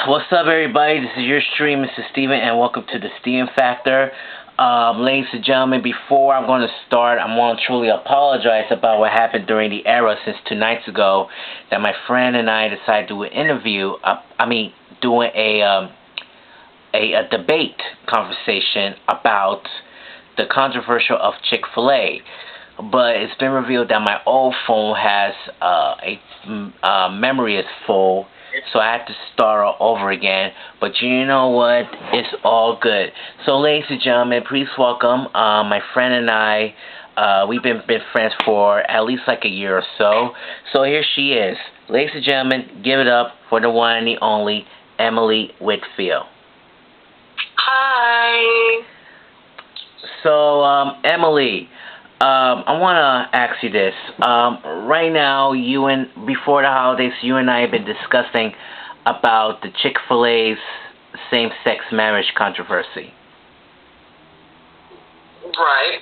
What's up, everybody? This is your stream, Mr. Steven, and welcome to the Steven Factor. Ladies and gentlemen, before I'm going to start, I want to truly apologize about what happened during the era since 2 nights ago that my friend and I decided to do an interview. Doing a debate conversation about the controversial of Chick-Fil-A. But it's been revealed that my old phone has memory is full, so I have to start all over again. But you know what? It's all good. So, ladies and gentlemen, please welcome my friend and I. We've been friends for at least like a year or so. So here she is. Ladies and gentlemen, give it up for the one and the only Emily Whitfield. Hi. So, Emily, I want to ask you this. Right now, before the holidays, you and I have been discussing about the Chick-Fil-A's same-sex marriage controversy. Right.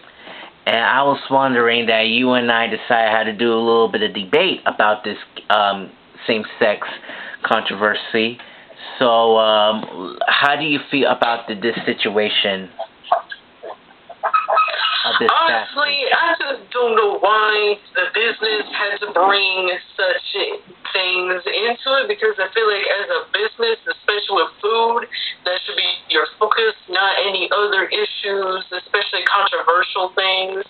And I was wondering that you and I decided how to do a little bit of debate about this same-sex controversy. So, how do you feel about this situation? Honestly, I just don't know why the business had to bring such things into it, because I feel like as a business, especially with food, that should be your focus, not any other issues, especially controversial things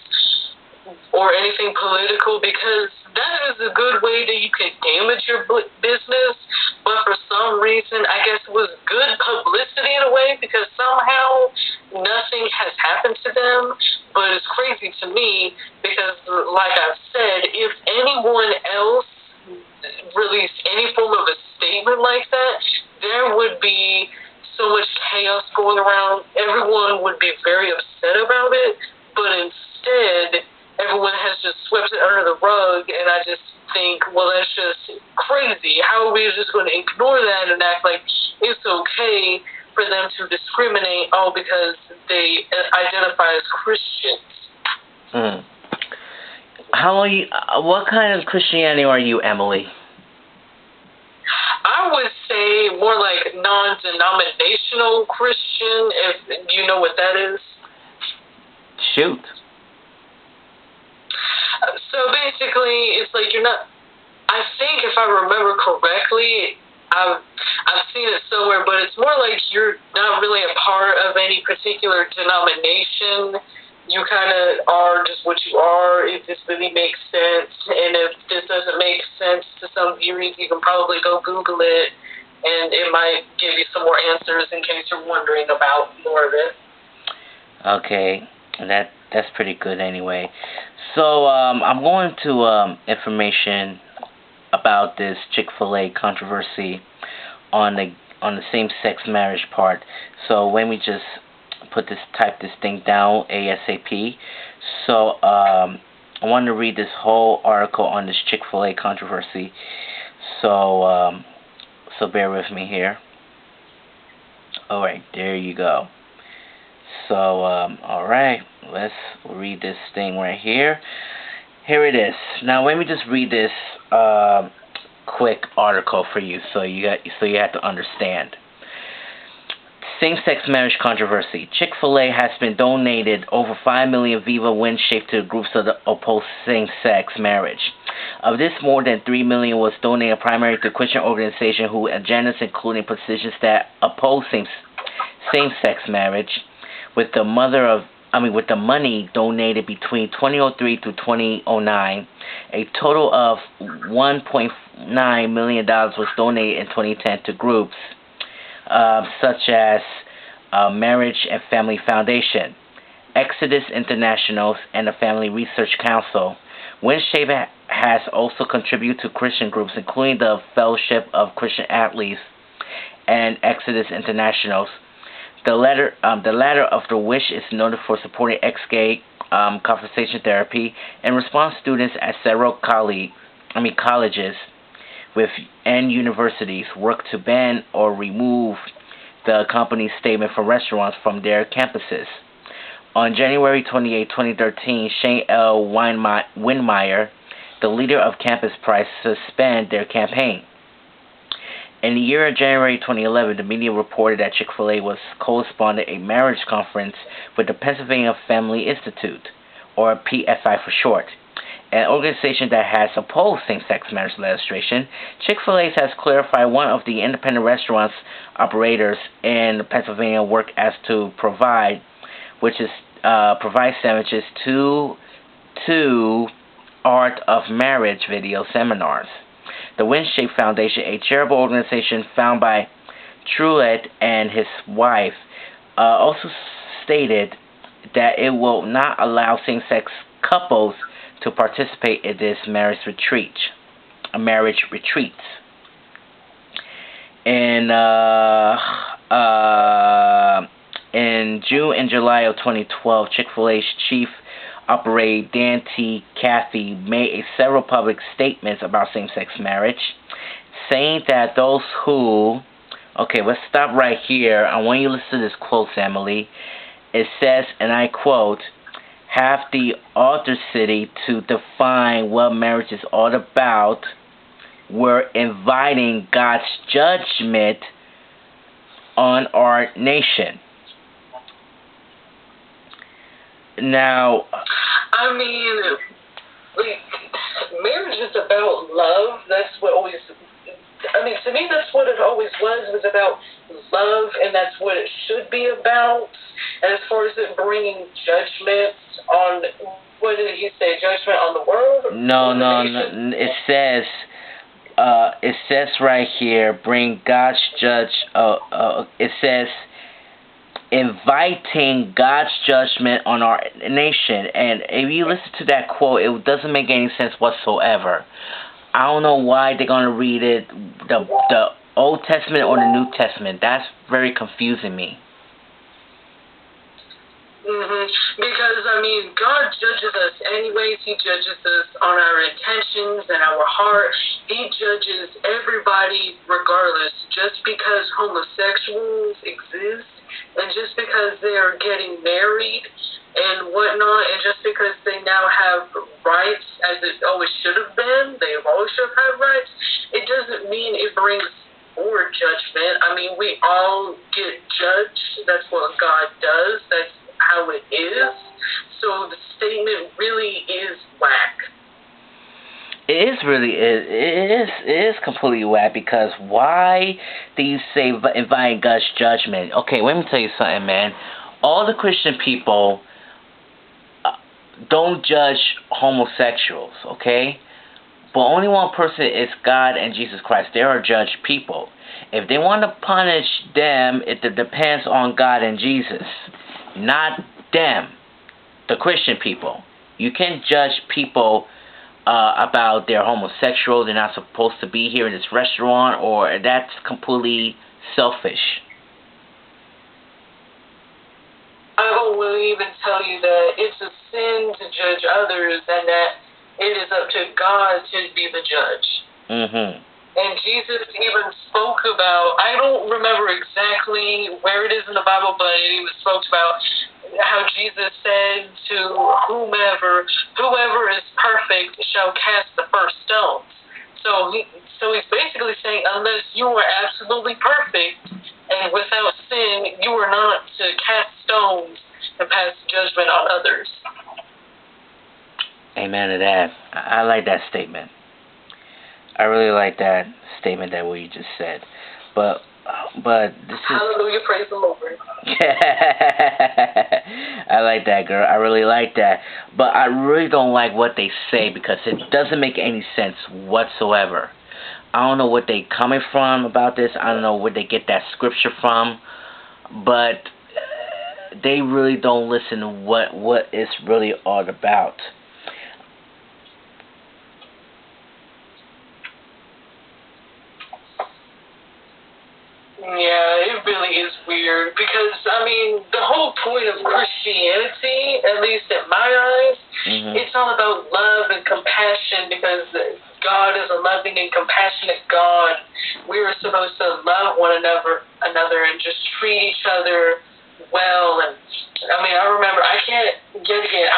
or anything political, because that is a good way that you can damage your business. But for some reason, I guess it was good publicity in a way, because somehow nothing has happened to them. But it's crazy to me because, like I've said, if anyone else released any form of a statement like that, there would be so much chaos going around. Everyone would be very upset about it. But instead, everyone has just swept it under the rug, and I just think, well, that's just crazy. How are we just going to ignore that and act like it's okay for them to discriminate all because they identify as Christians? What kind of Christianity are you, Emily? I would say more like non-denominational Christian, if you know what that is. Shoot. So basically, it's like you're not. I think if I remember correctly, I've seen it somewhere, but it's more like you're not really a part of any particular denomination. You kind of are just what you are. If this really makes sense, and if this doesn't make sense to some viewers, you can probably go Google it, and it might give you some more answers in case you're wondering about more of it. Okay, that's pretty good anyway. So I'm going to information about this Chick-fil-A controversy on the same-sex marriage part. So let me just type this thing down ASAP. So I want to read this whole article on this Chick-fil-A controversy. So so bear with me here. All right, there you go. So all right, let's read this thing right here. Here it is. Now let me just read this quick article for you, so you have to understand. Same-sex marriage controversy. Chick-fil-A has been donated over 5 million Viva wind shaped to groups that oppose same-sex marriage. Of this, more than 3 million was donated primarily to Christian organizations whose agendas including positions that oppose same-sex marriage. With the money donated between 2003 to 2009, a total of $1.9 million was donated in 2010 to groups such as Marriage and Family Foundation, Exodus International, and the Family Research Council. WindShape has also contributed to Christian groups, including the Fellowship of Christian Athletes and Exodus International. The latter of which is noted for supporting ex-gay conversation therapy and response students at several colleges and universities work to ban or remove the company's statement for restaurants from their campuses. On January 28, 2013, Shane L. Windmeyer, the leader of Campus Pride, suspended their campaign. In the year of January 2011, the media reported that Chick-fil-A was co-sponsoring a marriage conference with the Pennsylvania Family Institute, or PFI for short, an organization that has opposed same-sex marriage legislation. Chick-fil-A has clarified one of the independent restaurants operators in Pennsylvania work as to provide sandwiches to Art of Marriage video seminars. The WinShape Foundation, a charitable organization founded by Truett and his wife, also stated that it will not allow same-sex couples to participate in this marriage retreats. In June and July of 2012, Chick-fil-A's chief operator Dan T. Cathy made several public statements about same-sex marriage, saying that those who... Okay, let's stop right here. I want you to listen to this quote, Emily. It says, and I quote, "have the audacity to define what marriage is all about. We're inviting God's judgment on our nation." Now, I mean, marriage is about love. That's what always... I mean, to me, that's what it always was. It was about love, and that's what it should be about. And as far as it bringing judgment on... What did he say? Judgment on the world? No. It says right here, bring God's it says, inviting God's judgment on our nation. And if you listen to that quote, it doesn't make any sense whatsoever. I don't know why they're going to read it, the Old Testament or the New Testament. That's very confusing me. Because, I mean, God judges us anyways. He judges us on our intentions and our heart. He judges everybody regardless. Just because homosexuals exist and just because they are getting married and whatnot, and just because they now have rights as it always should have been, they always should have had rights, it doesn't mean it brings forward judgment. I mean, we all get judged. That's what God does. That's how it is. So the statement really is whack. It is completely whack, because why do you say inviting God's judgment? Okay, let me tell you something, man. All the Christian people don't judge homosexuals, okay? But only one person is God and Jesus Christ. They are judged people. If they want to punish them, it depends on God and Jesus, not them, the Christian people. You can't judge people about they're homosexual, they're not supposed to be here in this restaurant, or that's completely selfish. I will even tell you that it's a sin to judge others, and that it is up to God to be the judge. And Jesus even spoke about, I don't remember exactly where it is in the Bible, but it even spoke about how Jesus said to whoever is perfect shall cast the first stones. So he's basically saying, unless you are absolutely perfect and without sin, you are not to cast stones and pass judgment on others. Amen to that. I like that statement. I really like that statement that what you just said. But this is... Hallelujah, praise the Lord. I like that, girl. I really like that. But I really don't like what they say, because it doesn't make any sense whatsoever. I don't know what they coming from about this. I don't know where they get that scripture from. But they really don't listen to what it's really all about. Yeah, it really is weird, because, I mean, the whole point of Christianity, at least in my eyes, it's all about love and compassion, because God is a loving and compassionate God. We are supposed to love one another and just treat each other well. And I mean, I remember, I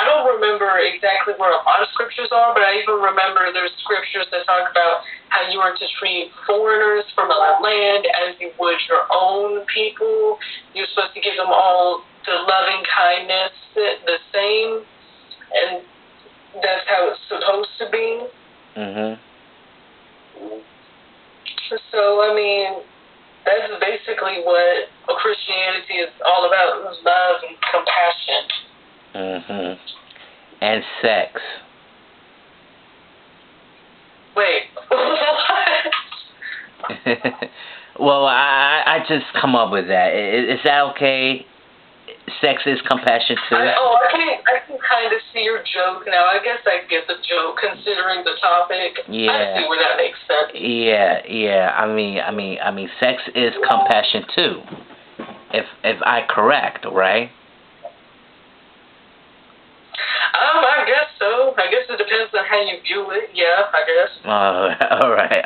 don't remember exactly where a lot of scriptures are, but I even remember there's scriptures that talk about how you are to treat foreigners from another land as you would your own people. You're supposed to give them all the loving kindness the same, and that's how it's supposed to be. Mhm. So, I mean, that's basically what Christianity is all about: love and compassion. Mhm. And sex. Wait, what? Well, I just come up with that. Is that okay? Sex is compassion too. I can kind of see your joke now. I guess I get the joke considering the topic. Yeah. I see where that makes sense. Yeah. I mean, sex is compassion too. If I correct, right? I guess so. I guess it depends on how you view it. Yeah, I guess. All right.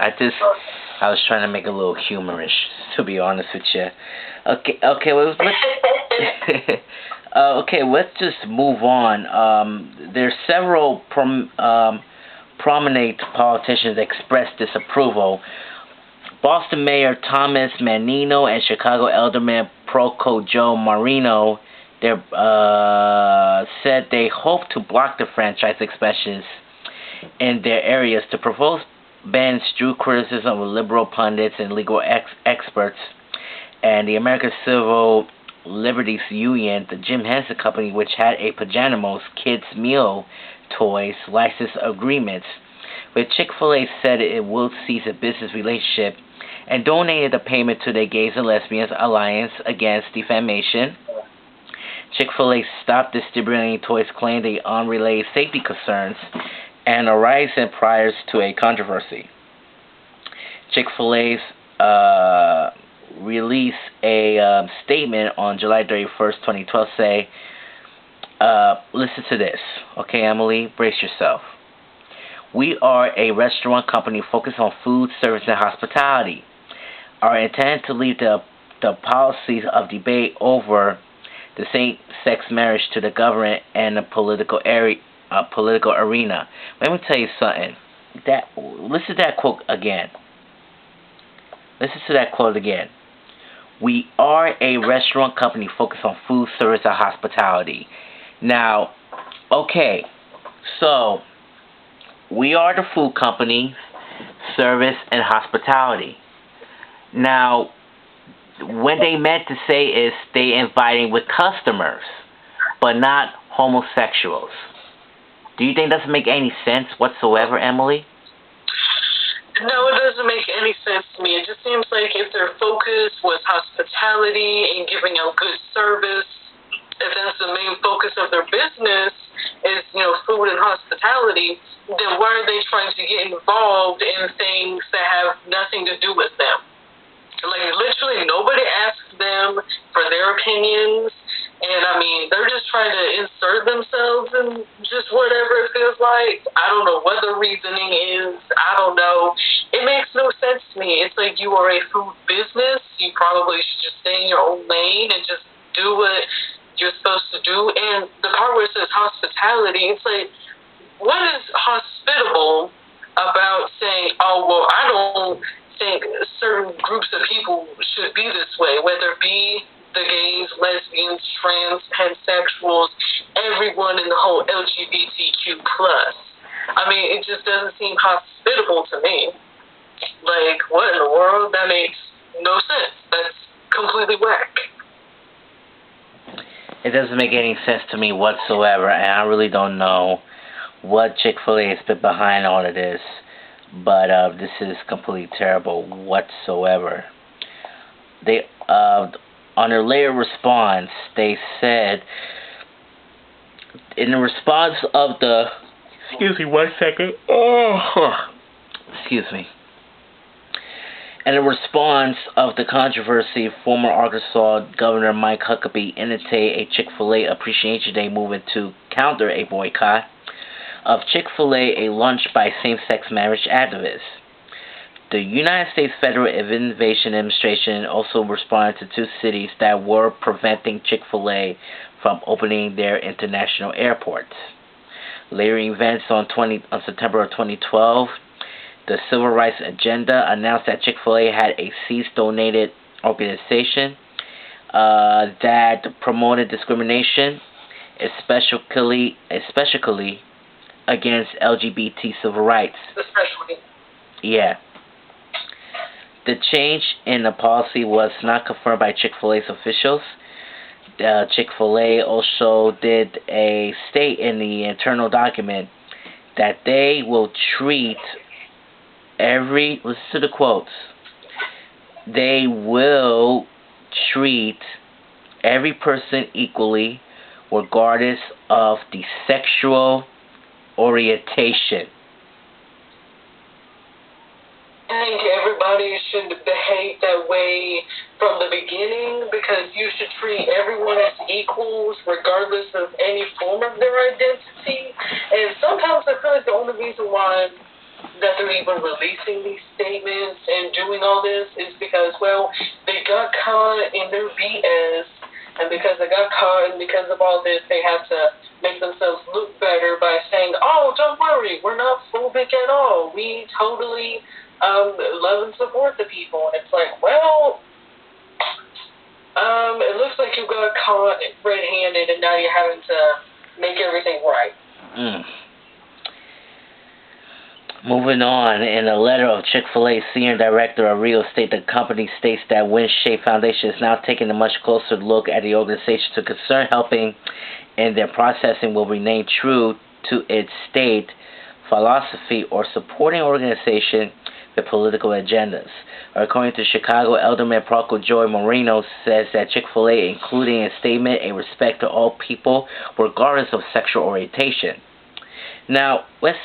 I was trying to make it a little humorous, to be honest with you. Okay. Well, okay, let's just move on. There's several prominent politicians expressed disapproval. Boston Mayor Thomas Menino and Chicago Alderman Proco Joe Marino said they hope to block the franchise expansions in their areas. The proposed bans drew criticism of liberal pundits and legal experts, and the American Civil Liberties Union, the Jim Henson Company, which had a Pajamas kids meal toys license agreements with Chick-Fil-A, said it will cease a business relationship and donated the payment to the Gays and Lesbians Alliance Against Defamation. Chick-fil-A stopped distributing toys, claiming the unrelated safety concerns and arising prior to a controversy. Chick-fil-A's released a statement on July 31st, 2012, say, listen to this, okay, Emily, brace yourself. We are a restaurant company focused on food, service, and hospitality. Our intent to leave the policies of debate over the same-sex marriage to the government and the political arena. Let me tell you something. Listen to that quote again. Listen to that quote again. We are a restaurant company focused on food, service, and hospitality. Now, okay, so we are the food company, service, and hospitality. Now, when they meant to say is they inviting with customers, but not homosexuals. Do you think that doesn't make any sense whatsoever, Emily? No, it doesn't make any sense to me. It just seems like if their focus was hospitality and giving out good service, if that's the main focus of their business is, food and hospitality, then why are they trying to get involved in things that have nothing to do with them? Like, literally nobody asked them for their opinions, and I mean, they're just trying to insert themselves in just whatever it feels like. I don't know what the reasoning is. I don't know. It makes no sense to me. It's like you are a food business. You probably should just stay in your own lane and just do what you're supposed to do. And the part where it says hospitality, it's like, what is hospitable about saying, oh, well, I don't think certain groups of people should be this way, whether it be the gays, lesbians, trans, pansexuals, everyone in the whole LGBTQ plus. I mean, it just doesn't seem hospitable to me. Like, what in the world? That makes no sense. That's completely whack. It doesn't make any sense to me whatsoever, and I really don't know what Chick-fil-A has been behind all of this. But this is completely terrible whatsoever. They, on their later response, they said, in the response of the, excuse me 1 second, excuse me. In a response of the controversy, former Arkansas Governor Mike Huckabee initiated a Chick-fil-A Appreciation Day movement to counter a boycott of Chick-fil-A, a lunch by same-sex marriage activists. The United States Federal Aviation Administration also responded to two cities that were preventing Chick-fil-A from opening their international airports. Later events on September of 2012, the Civil Rights Agenda announced that Chick-fil-A had a cease-donated organization that promoted discrimination, especially against LGBT civil rights. Especially. Yeah. The change in the policy was not confirmed by Chick-fil-A's officials. Chick-fil-A also did state in the internal document that they will treat listen to the quotes, they will treat every person equally regardless of the sexual orientation. I think everybody should behave that way from the beginning, because you should treat everyone as equals regardless of any form of their identity. And sometimes I feel like the only reason why that they're even releasing these statements and doing all this is because, well, they got caught in their BS, and because they got caught and because of all this, they have to make themselves look better by saying, oh, don't worry, we're not phobic at all. We totally love and support the people. And it's like, well, it looks like you got caught red-handed, and now you're having to make everything right. Moving on, in a letter of Chick-fil-A senior director of real estate, the company states that WinShape Foundation is now taking a much closer look at the organization to concern helping in their processing will remain true to its state philosophy or supporting organization with political agendas. According to Chicago Alderman Procol Joy Moreno, says that Chick-fil-A, including a statement, a respect to all people regardless of sexual orientation. Now, let's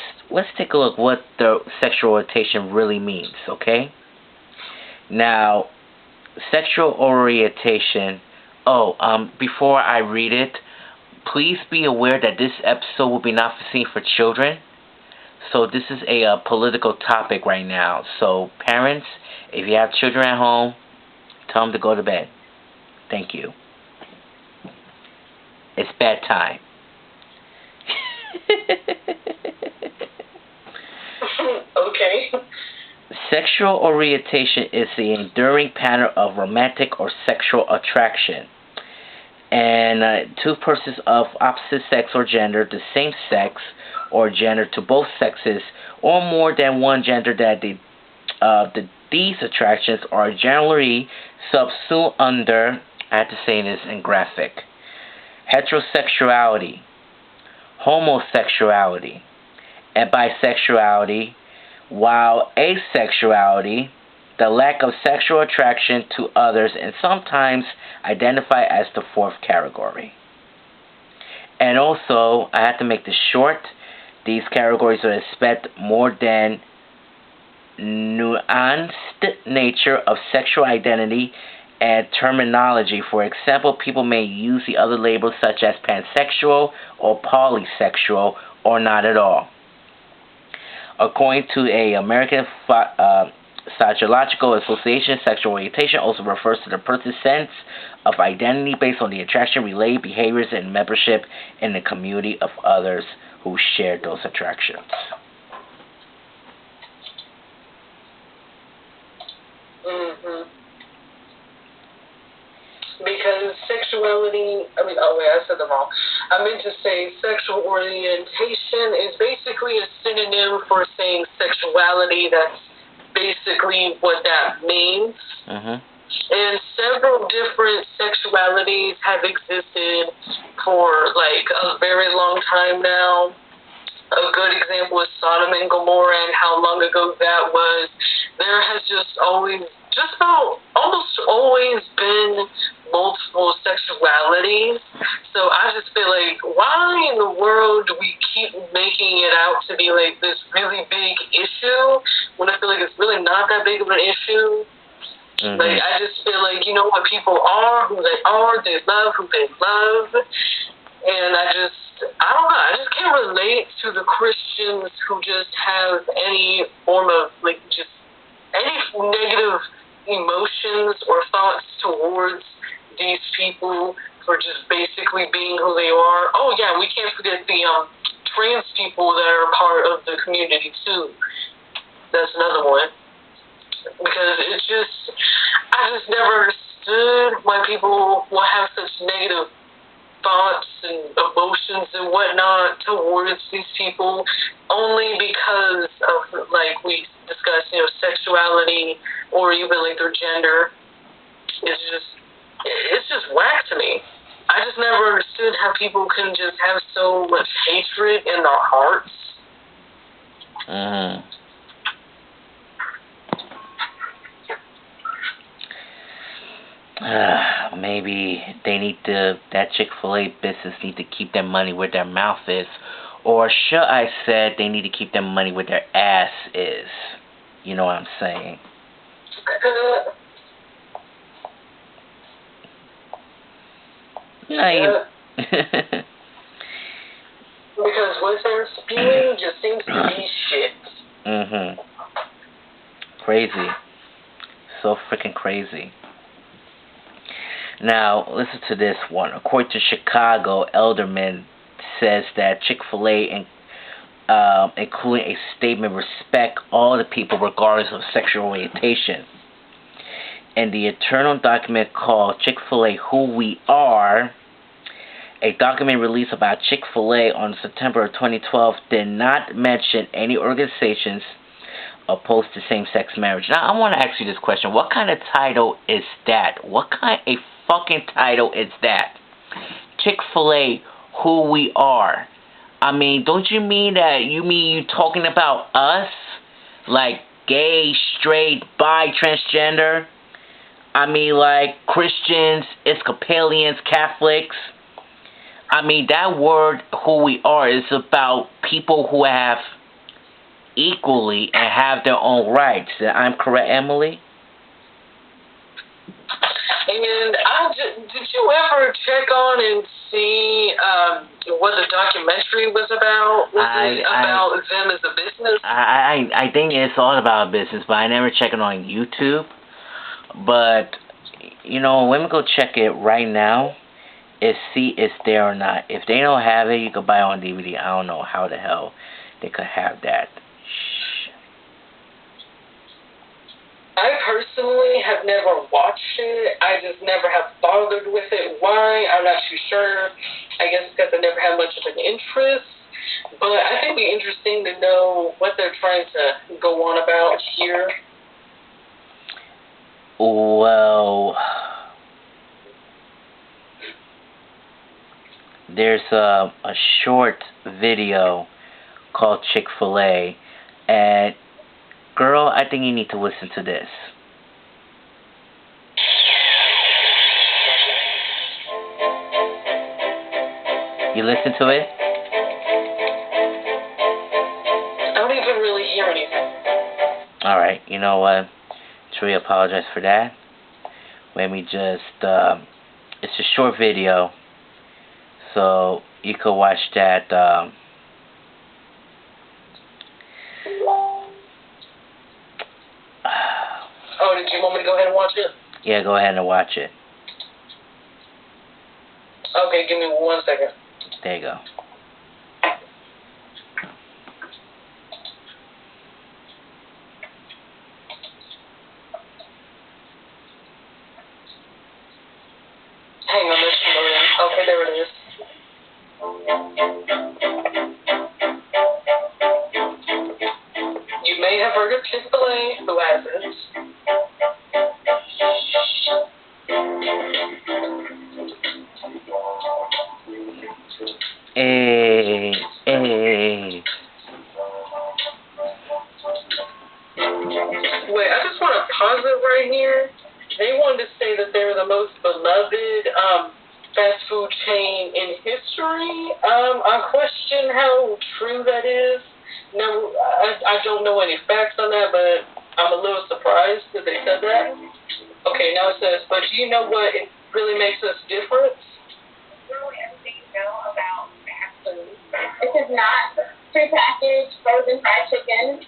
take a look what the sexual orientation really means, okay? Now, sexual orientation, before I read it, please be aware that this episode will be not seen for children. So this is a political topic right now. So parents, if you have children at home, tell them to go to bed. Thank you. It's bedtime. Okay. Sexual orientation is the enduring pattern of romantic or sexual attraction. And two persons of opposite sex or gender, the same sex or gender to both sexes, or more than one gender, that these attractions are generally subsumed under, I have to say this in graphic, heterosexuality, homosexuality, and bisexuality, while asexuality, the lack of sexual attraction to others, and sometimes identified as the fourth category. And also, I have to make this short, these categories are expect more than nuanced nature of sexual identity and terminology. For example, people may use the other labels such as pansexual or polysexual or not at all. According to a American Psychological Association, sexual orientation also refers to the person's sense of identity based on the attraction, related behaviors, and membership in the community of others who share those attractions. Because sexuality, I said them wrong. I meant to say sexual orientation is basically a synonym for saying sexuality. That's basically what that means. And several different sexualities have existed for like a very long time now. A good example is Sodom and Gomorrah and how long ago that was. There has almost always been multiple sexualities. So I just feel like, why in the world do we keep making it out to be like this really big issue when I feel like it's really not that big of an issue? Like, I just feel like, what people are, who they are, they love who they love. And I don't know, I just can't relate to the Christians who just have any form of, like, just any negative emotions or thoughts towards these people for just basically being who they are. Oh yeah, we can't forget the trans people that are part of the community too. That's another one. Because I just never understood why people will have such negative thoughts and emotions and whatnot towards these people only because of, like we discussed, sexuality or even like their gender. It's just whack to me. I just never understood how people can just have so much hatred in their hearts. Maybe that Chick-fil-A business need to keep their money where their mouth is. Or should I say they need to keep their money where their ass is. You know what I'm saying? Because what they're spewing just seems to be shit. Crazy. So freaking crazy. Now, listen to this one. According to Chicago, Elderman says that Chick-fil-A, including a statement, respect all the people regardless of sexual orientation. And the internal document called Chick-fil-A Who We Are, a document released about Chick-fil-A on September of 2012, did not mention any organizations opposed to same-sex marriage. Now, I want to ask you this question. What kind of title is that? What kind of fucking title is that? Chick-fil-A Who We Are. I mean, don't you mean you talking about us? Like gay, straight, bi, transgender? I mean, like Christians, Episcopalians, Catholics. I mean, that word, who we are, is about people who have equally and have their own rights. I'm correct, Emily? And did you ever check on and see what the documentary was about? Was it about them as a business? I think it's all about business, but I never check it on YouTube. But, let me go check it right now and see if it's there or not. If they don't have it, you can buy it on DVD. I don't know how the hell they could have that. I personally have never watched it. I just never have bothered with it. Why? I'm not too sure. I guess because I never had much of an interest. But I think it'd be interesting to know what they're trying to go on about here. Well, there's a short video called Chick-fil-A, and girl, I think you need to listen to this. You listen to it? I don't even really hear anything. Alright, you know what? Truly apologize for that. Let me just, it's a short video, so you could watch that, Oh, did you want me to go ahead and watch it? Yeah, go ahead and watch it. Okay, give me 1 second. There you go. Hang on, this is loading. Okay, there it is. You may have heard of Chick-fil-A, who hasn't? Hey. Wait, I just want to pause it right here. They wanted to say that they were the most beloved fast food chain in history. I question how true that is. No, I don't know any facts on that, but I'm a little surprised that they said that. Okay, now it says, but do you know what really makes us different? Really everything you know about fast food. This is not prepackaged frozen fried chicken.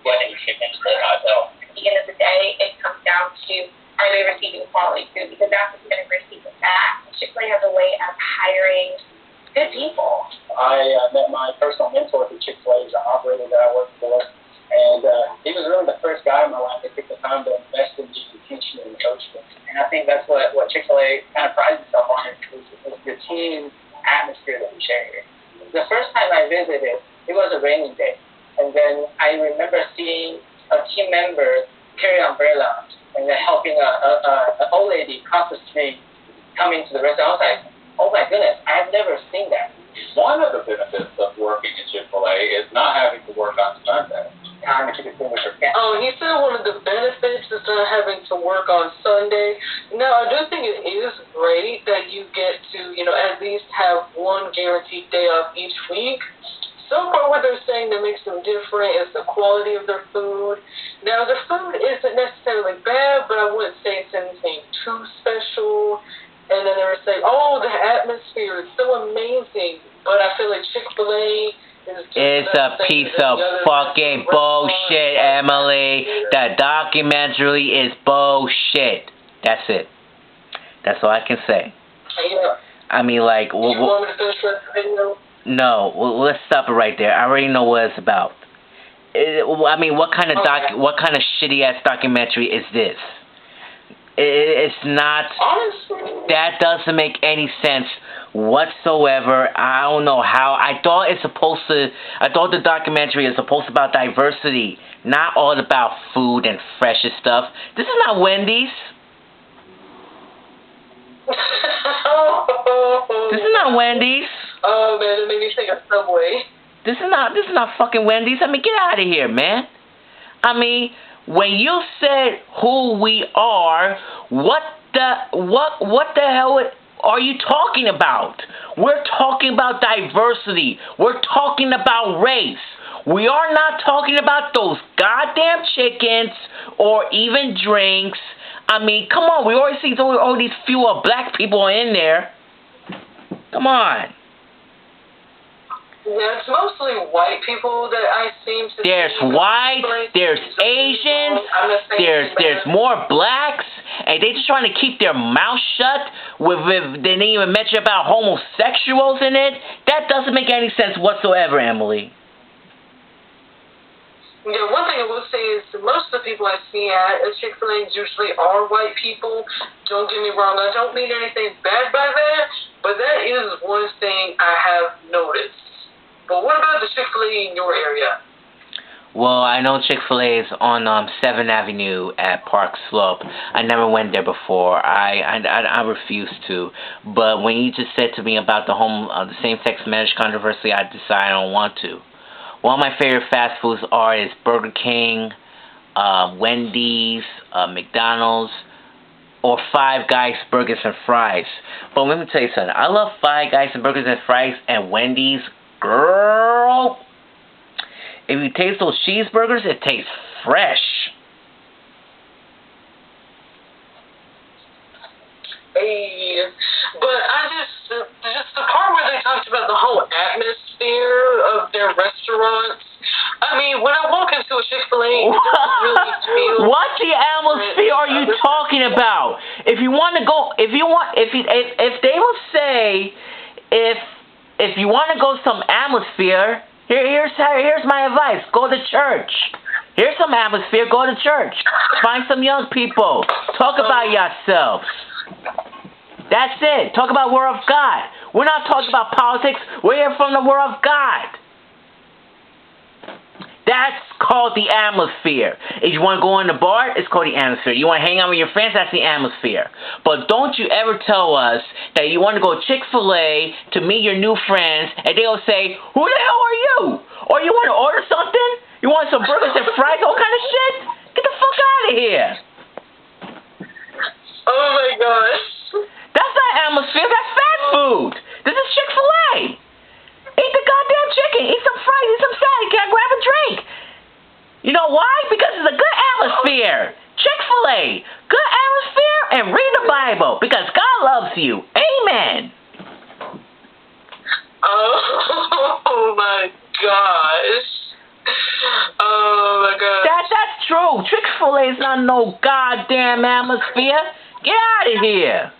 get any chickens that so At the end of the day, it comes down to, are they receiving quality food? Because that's what's going to bring people back. Chick-fil-A has a way of hiring good people. I met my personal mentor through Chick-fil-A, the operator that I worked for, and he was really the first guy in my life that took the time to invest in me and teach me and coach me. And I think that's what Chick-fil-A kind of prides itself on, is the team atmosphere that we share here. The first time I visited, it was a rainy day, and then I remember seeing a team member carry an umbrella and then helping an old lady cross the street coming to the restaurant. I was like, oh my goodness, I've never seen that. One of the benefits of working at Chick-fil-A is not having to work on Sunday. Time to keep it with your family. Oh, he said one of the benefits is not having to work on Sunday. Now, I do think it is great that you get to, at least have one guaranteed day off each week. So far, what they're saying that makes them different is the quality of their food. Now, the food isn't necessarily bad, but I wouldn't say it's anything too special. And then they were saying, oh, the atmosphere is so amazing. But I feel like Chick-fil-A is just It's a piece of fucking bullshit, Emily. The documentary is bullshit. That's it. That's all I can say. Yeah. I mean, like, You want me to finish the video? no, let's stop it right there. I already know what it's about. I mean, what kind of shitty ass documentary is this? It's not. Honestly. That doesn't make any sense whatsoever. I don't know how. I thought the documentary is supposed to be about diversity, not all about food and fresh stuff. This is not Wendy's. This is not Wendy's. Oh man, it made me think of Subway. This is not fucking Wendy's. I mean, get out of here, man. I mean, when you said who we are, what the hell are you talking about? We're talking about diversity. We're talking about race. We are not talking about those goddamn chickens or even drinks. I mean, come on. We always see all these fewer black people in there. Come on. Yeah, it's mostly white people that I seem to There's see. white, there's Asians, there's more blacks, and they just trying to keep their mouth shut. They didn't even mention about homosexuals in it. That doesn't make any sense whatsoever, Emily. Yeah, one thing I will say is most of the people I see at Chick-fil-A usually are white people. Don't get me wrong, I don't mean anything bad by that, but that is one thing I have noticed. But what about the Chick-fil-A in your area? Well, I know Chick-fil-A is on 7th Avenue at Park Slope. I never went there before. I refuse to. But when you just said to me about the same-sex marriage controversy, I decided I don't want to. One of my favorite fast foods is Burger King, Wendy's, McDonald's, or Five Guys Burgers and Fries. But let me tell you something. I love Five Guys and Burgers and Fries and Wendy's. Girl, if you taste those cheeseburgers, it tastes fresh. Hey, but just the part where they talked about the whole atmosphere of their restaurants. I mean, when I walk into a Chick-fil-A, it doesn't really feel. What the atmosphere are you talking about? If you want to go, if they will say, if you want to go some atmosphere, here's my advice. Go to church. Here's some atmosphere. Go to church. Find some young people. Talk about yourselves. That's it. Talk about Word of God. We're not talking about politics. We're here from the Word of God. That's called the atmosphere. If you want to go in the bar, it's called the atmosphere. You want to hang out with your friends, that's the atmosphere. But don't you ever tell us that you want to go to Chick-fil-A to meet your new friends, and they'll say, who the hell are you? Or you want to order something? You want some burgers and fries, all kind of shit? Get the fuck out of here. Oh my gosh. That's not atmosphere, that's fast food. This is Chick-fil-A. Eat the goddamn chicken. Eat some fries. Eat some salad. Can't grab a drink. You know why? Because it's a good atmosphere. Chick-fil-A. Good atmosphere and read the Bible. Because God loves you. Amen. Oh my gosh. Oh my god. That's true. Chick-fil-A is not no goddamn atmosphere. Get out of here.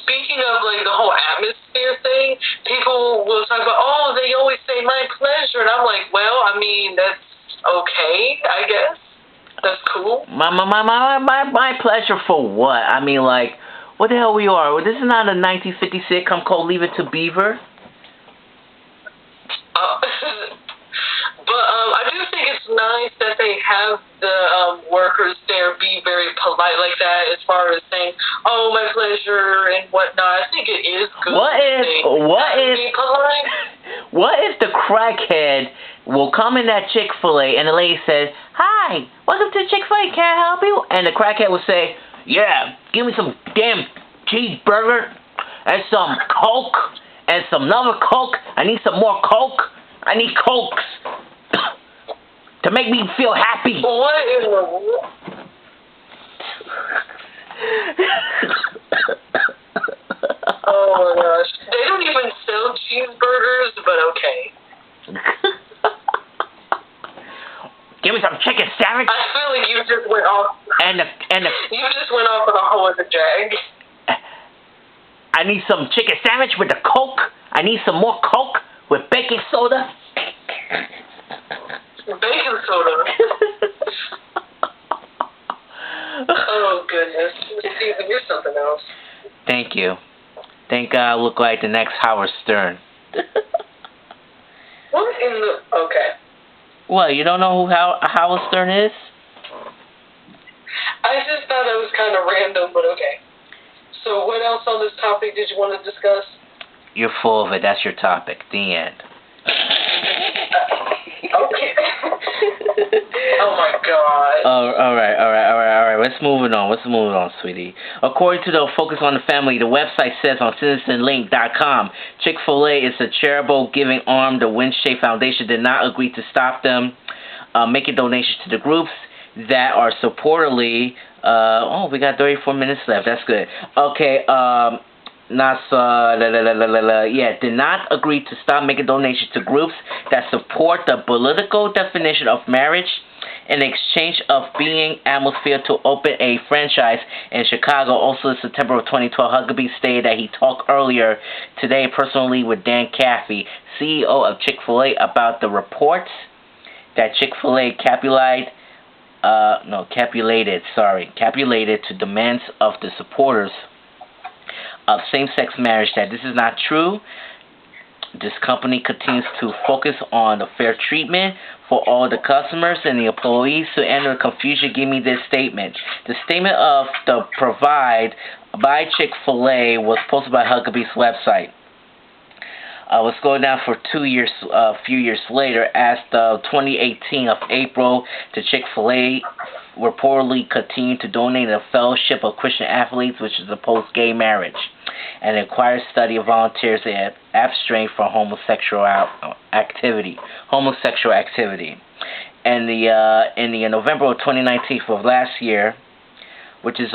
Speaking of like the whole atmosphere thing, people will talk about, oh, they always say my pleasure, and I'm like, well, I mean, that's okay, I guess. That's cool. My pleasure for what? I mean, like, what the hell we are? This is not a 1950 sitcom called Leave It to Beaver. But I do think it's nice that they have the workers there be very polite like that, as far as saying, "Oh, my pleasure" and whatnot. I think it is good. What if the crackhead will come in that Chick-fil-A and the lady says, "Hi, welcome to Chick-fil-A. Can I help you?" And the crackhead will say, "Yeah, give me some damn cheeseburger and some Coke and some another Coke. I need some more Coke. I need Cokes to make me feel happy." What in the world? Oh my gosh. They don't even sell cheeseburgers, but okay. Give me some chicken sandwich. I feel like you just went off. You just went off on a whole other jag. I need some chicken sandwich with the Coke. I need some more Coke with baking soda. Baking soda. Oh goodness. Steven, you're something else. Thank you. Thank God I look like the next Howard Stern. What in the... Okay. What, you don't know who Howard Stern is? I just thought that was kind of random, but okay. So what else on this topic did you want to discuss? You're full of it. That's your topic. The end. Okay. Oh my God. All right. Let's move it on, sweetie. According to the Focus on the Family, the website says on citizenlink.com, Chick-fil-A is a charitable giving arm. The Winshade Foundation did not agree to stop them making donations to the groups that are supportedly. We got 34 minutes left. That's good. Okay. Did not agree to stop making donations to groups that support the political definition of marriage in exchange of being atmosphere to open a franchise in Chicago. Also in September of 2012, Huckabee stated that he talked earlier today personally with Dan Caffey, CEO of Chick-fil-A, about the reports that Chick-fil-A capulated to demands of the supporters of same-sex marriage, that this is not true. This company continues to focus on the fair treatment for all the customers and the employees. To end the confusion, give me this statement. The statement of the provide by Chick-fil-A was posted by Huckabee's website. Was going down for 2 years, a few years later, as the 2018 of April, the Chick-fil-A reportedly continued to donate a fellowship of Christian athletes, which is opposed gay marriage, and requires study of volunteers that abstain from homosexual activity. And in the November of 2019 of last year, which is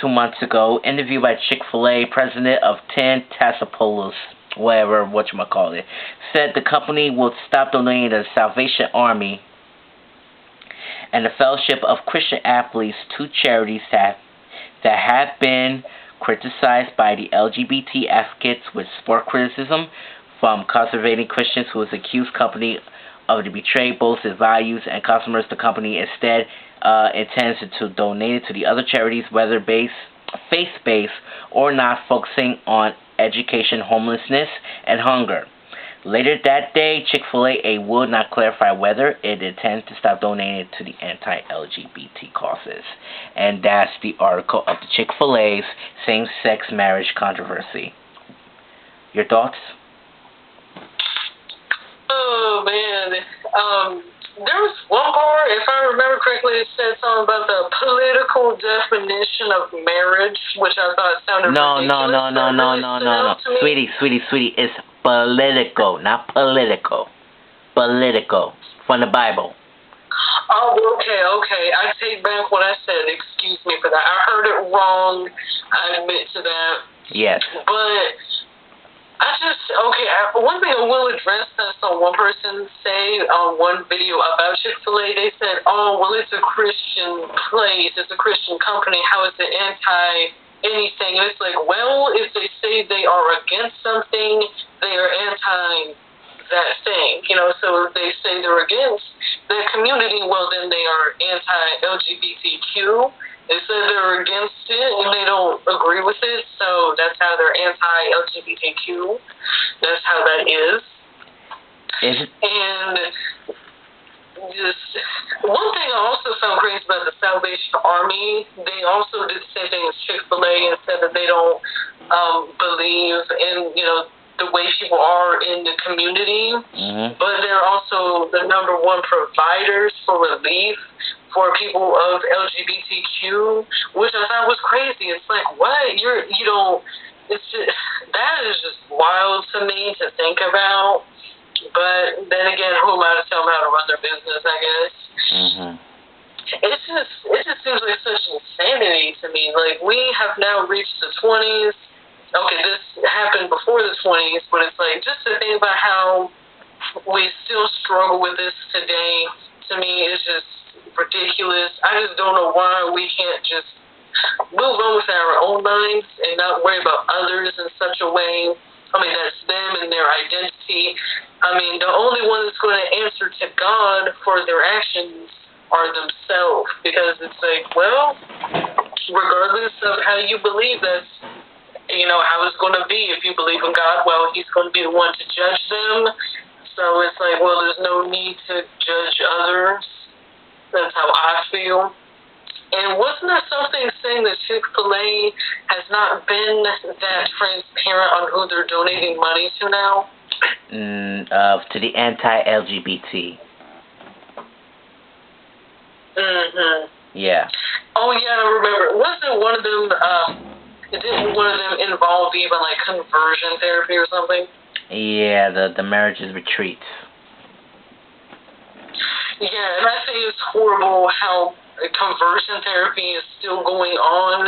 2 months ago, interview by Chick-fil-A president of 10 Tassopoulos, said the company will stop donating to the Salvation Army and the Fellowship of Christian Athletes, two charities that have been criticized by the LGBT advocates with sport criticism from conservative Christians who has accused the company of the betray both its values and customers. The company instead intends to donate it to the other charities, whether faith-based or not, focusing on education, homelessness, and hunger. Later that day, Chick-fil-A would not clarify whether it intends to stop donating to the anti-LGBT causes. And that's the article of the Chick-fil-A's same-sex marriage controversy. Your thoughts? Oh, man. There was one part, if I remember correctly, it said something about the political definition of marriage, which I thought sounded ridiculous. No. Sweetie, it's political, not political. Political, from the Bible. Oh, okay. I take back what I said. Excuse me for that. I heard it wrong. I admit to that. Yes. But One thing I will address that I saw one person say on one video about Chick-fil-A, they said, oh, well, it's a Christian place, it's a Christian company, how is it anti-anything? And it's like, well, if they say they are against something, they are anti that thing, so if they say they're against the community, well, then they are anti-LGBTQ. They say they're against it and they don't agree with it, so that's how they're anti-LGBTQ. That's how that is. And just one thing I also found crazy about the Salvation Army, they also did the same thing as Chick-fil-A and said that they don't believe in, the way people are in the community, but they're also the number one providers for relief for people of LGBTQ, which I thought was crazy. It's like, what? It's just, that is just wild to me to think about. But then again, who am I to tell them how to run their business, I guess? It just seems like such insanity to me. Like, we have now reached the 20s. Okay, this happened before the 20s, but it's like, just to think about how we still struggle with this today, to me, is just ridiculous. I just don't know why we can't just move on with our own lives and not worry about others in such a way. I mean, that's them and their identity. I mean, the only one that's going to answer to God for their actions are themselves, because it's like, well, regardless of how you believe, that's how it's going to be. If you believe in God, well, he's going to be the one to judge them. So it's like, well, there's no need to judge others. That's how I feel. And wasn't there something saying that Chick-fil-A has not been that transparent on who they're donating money to now? To the anti-LGBT. Yeah. Oh, yeah, I remember. Wasn't one of them... Didn't one of them involve even, like, conversion therapy or something? Yeah, the marriages retreats. Yeah, and I think it's horrible how conversion therapy is still going on,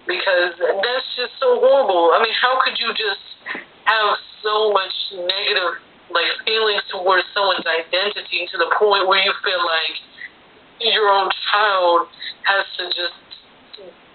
because that's just so horrible. I mean, how could you just have so much negative, like, feelings towards someone's identity to the point where you feel like your own child has to just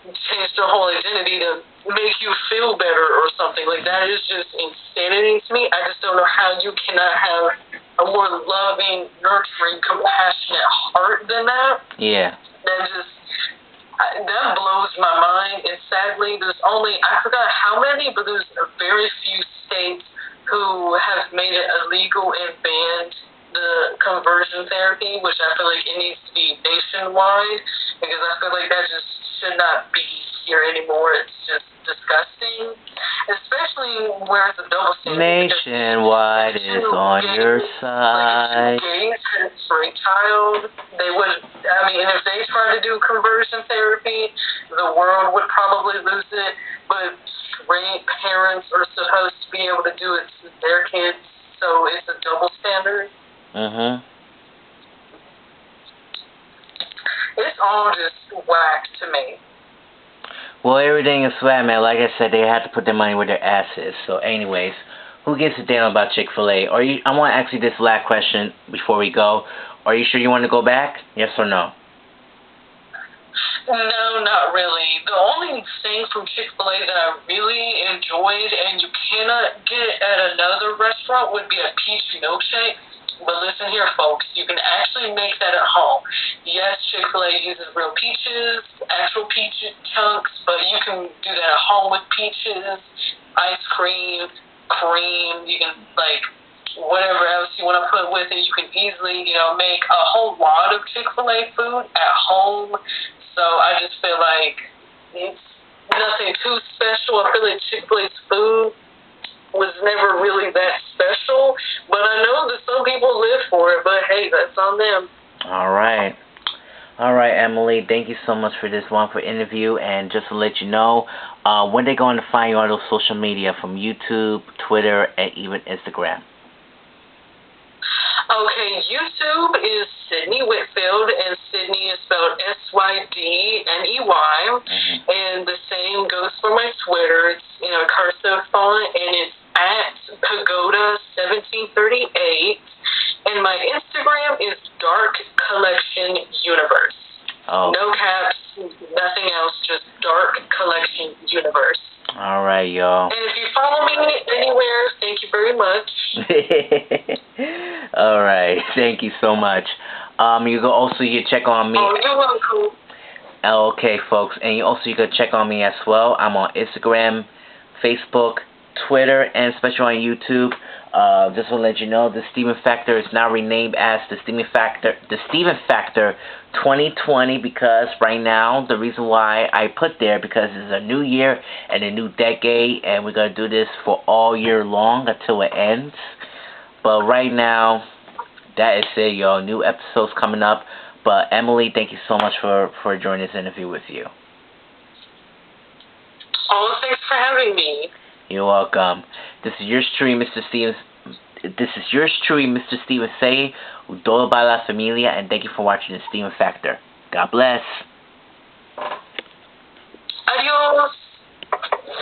change their whole identity to make you feel better or something? Like, that is just insanity to me. I just don't know how you cannot have a more loving, nurturing, compassionate heart than that. Yeah. That blows my mind. And sadly, there's only, I forgot how many, but there's very few states who have made it illegal and banned the conversion therapy, which I feel like it needs to be nationwide, because I feel like that just should not be here anymore. It's just disgusting, especially where it's a double standard. Nationwide is on your side. Like, if two gays had a straight child, they would, I mean, if they try to do conversion therapy, the world would probably lose it, but straight parents are supposed to be able to do it to their kids, so it's a double standard. It's all just whack to me. Well, everything is flat, man. Like I said, they have to put their money where their ass is. So, anyways, who gives a damn about Chick-fil-A? I want to ask you this last question before we go. Are you sure you want to go back? Yes or no? No, not really. The only thing from Chick-fil-A that I really enjoyed and you cannot get at another restaurant would be a peach milkshake. But listen here, folks, you can actually make that at home. Yes, Chick-fil-A uses real peaches, actual peach chunks, but you can do that at home with peaches, ice cream, cream. You can, like, whatever else you want to put with it. You can easily, make a whole lot of Chick-fil-A food at home. So I just feel like it's nothing too special. I feel like Chick-fil-A's food was never really that special, but I know that some people live for it, but hey, that's on them. All right. All right, Emily, thank you so much for this wonderful interview, and just to let you know, when they're going to find you on those social media, from YouTube, Twitter, and even Instagram. Okay, YouTube is Sydney Whitfield, and Sydney is spelled SYDNEY, and the same goes for my Twitter. It's, cursive font, and it's at universe. Oh. No caps, nothing else, just Dark Collection universe. All right, y'all. And if you follow me anywhere, thank you very much. All right, thank you so much. You can check on me. Oh, you're welcome. Okay, folks, and you can check on me as well. I'm on Instagram, Facebook, Twitter, and especially on YouTube. Just to let you know, the Steven Factor is now renamed as the Steven Factor 2020, because right now, the reason why I put there, because it's a new year and a new decade, and we're going to do this for all year long until it ends. But right now, that is it, y'all. New episodes coming up. But Emily, thank you so much for joining this interview with you. Oh, thanks for having me. You're welcome. This is yours truly, Mr. Steven. This is yours truly, Mr. Steven Say, todo para la familia, and thank you for watching the Steven Factor. God bless. Adios.